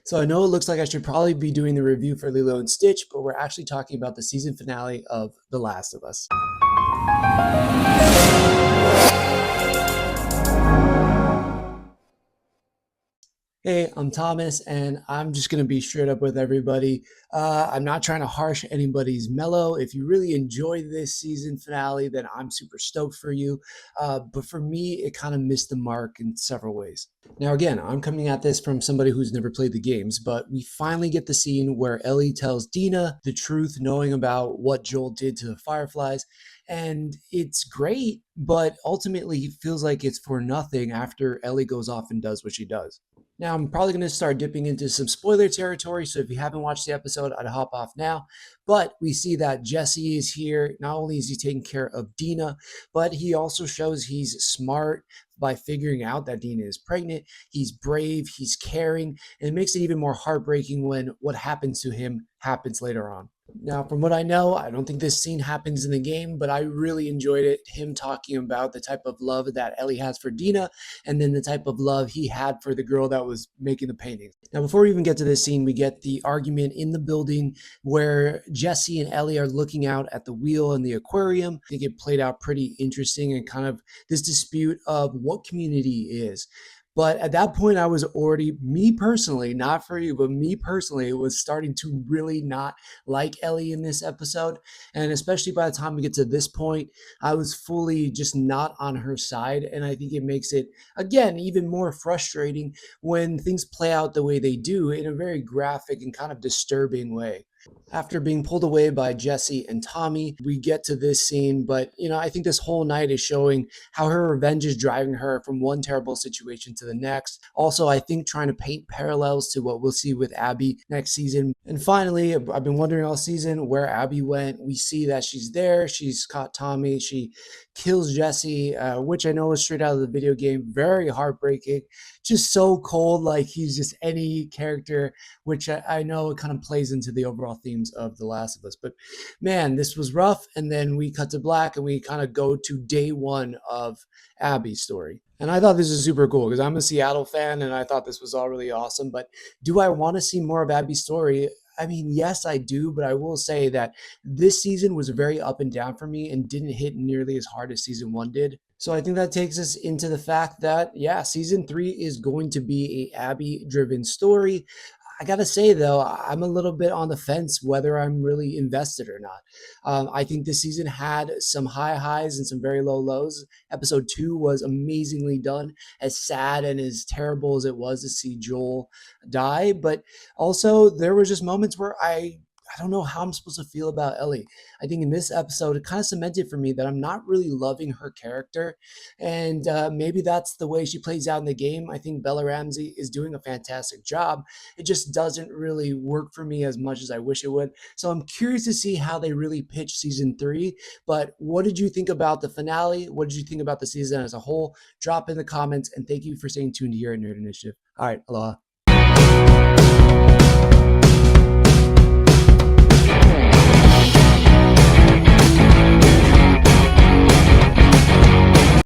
So I know it looks like I should probably be doing the review for Lilo and Stitch, but we're actually talking about the season finale of The Last of Us. Hey, I'm Thomas, and I'm just going to be straight up with everybody. I'm not trying to harsh anybody's mellow. If you really enjoyed this season finale, then I'm super stoked for you. But for me, it kind of missed the mark in several ways. Now, again, I'm coming at this from somebody who's never played the games, but we finally get the scene where Ellie tells Dina the truth, knowing about what Joel did to the Fireflies. And it's great, but ultimately, it feels like it's for nothing after Ellie goes off and does what she does. Now, I'm probably going to start dipping into some spoiler territory, so if you haven't watched the episode, I'd hop off now. But we see that Jesse is here. Not only is he taking care of Dina, but he also shows he's smart by figuring out that Dina is pregnant. He's brave, he's caring, and it makes it even more heartbreaking when what happens to him happens later on. Now, from what I know, I don't think this scene happens in the game, but I really enjoyed it. Him talking about the type of love that Ellie has for Dina, and then the type of love he had for the girl that was making the paintings. Now, before we even get to this scene, we get the argument in the building where Jesse and Ellie are looking out at the wheel in the aquarium. I think it played out pretty interesting and kind of this dispute of what community is. But at that point, I was already, me personally, not for you, but me personally, was starting to really not like Ellie in this episode. And especially by the time we get to this point, I was fully just not on her side. And I think it makes it, again, even more frustrating when things play out the way they do in a very graphic and kind of disturbing way. After being pulled away by Jesse and Tommy, we get to this scene, but I think this whole night is showing how her revenge is driving her from one terrible situation to the next. Also, I think trying to paint parallels to what we'll see with Abby next season. And finally, I've been wondering all season where Abby went. We see that she's there. She's caught Tommy. She kills Jesse, which I know is straight out of the video game. Very heartbreaking. Just so cold, like he's just any character, which I know it kind of plays into the overall themes of The Last of Us. But man, this was rough. And then we cut to black and we kind of go to day one of Abby's story. And I thought this was super cool because I'm a Seattle fan and I thought this was all really awesome. But do I want to see more of Abby's story? I mean, yes, I do, but I will say that this season was very up and down for me and didn't hit nearly as hard as season one did. So I think that takes us into the fact that, yeah, season three is going to be a Abby driven story. I gotta say though, I'm a little bit on the fence whether I'm really invested or not. I think this season had some high highs and some very low lows. Episode 2 was amazingly done, as sad and as terrible as it was to see Joel die. But also, there were just moments where I don't know how I'm supposed to feel about Ellie. I think in this episode, it kind of cemented for me that I'm not really loving her character. And maybe that's the way she plays out in the game. I think Bella Ramsey is doing a fantastic job. It just doesn't really work for me as much as I wish it would. So I'm curious to see how they really pitch season 3. But what did you think about the finale? What did you think about the season as a whole? Drop in the comments. And thank you for staying tuned here at Nerd Initiative. All right, aloha.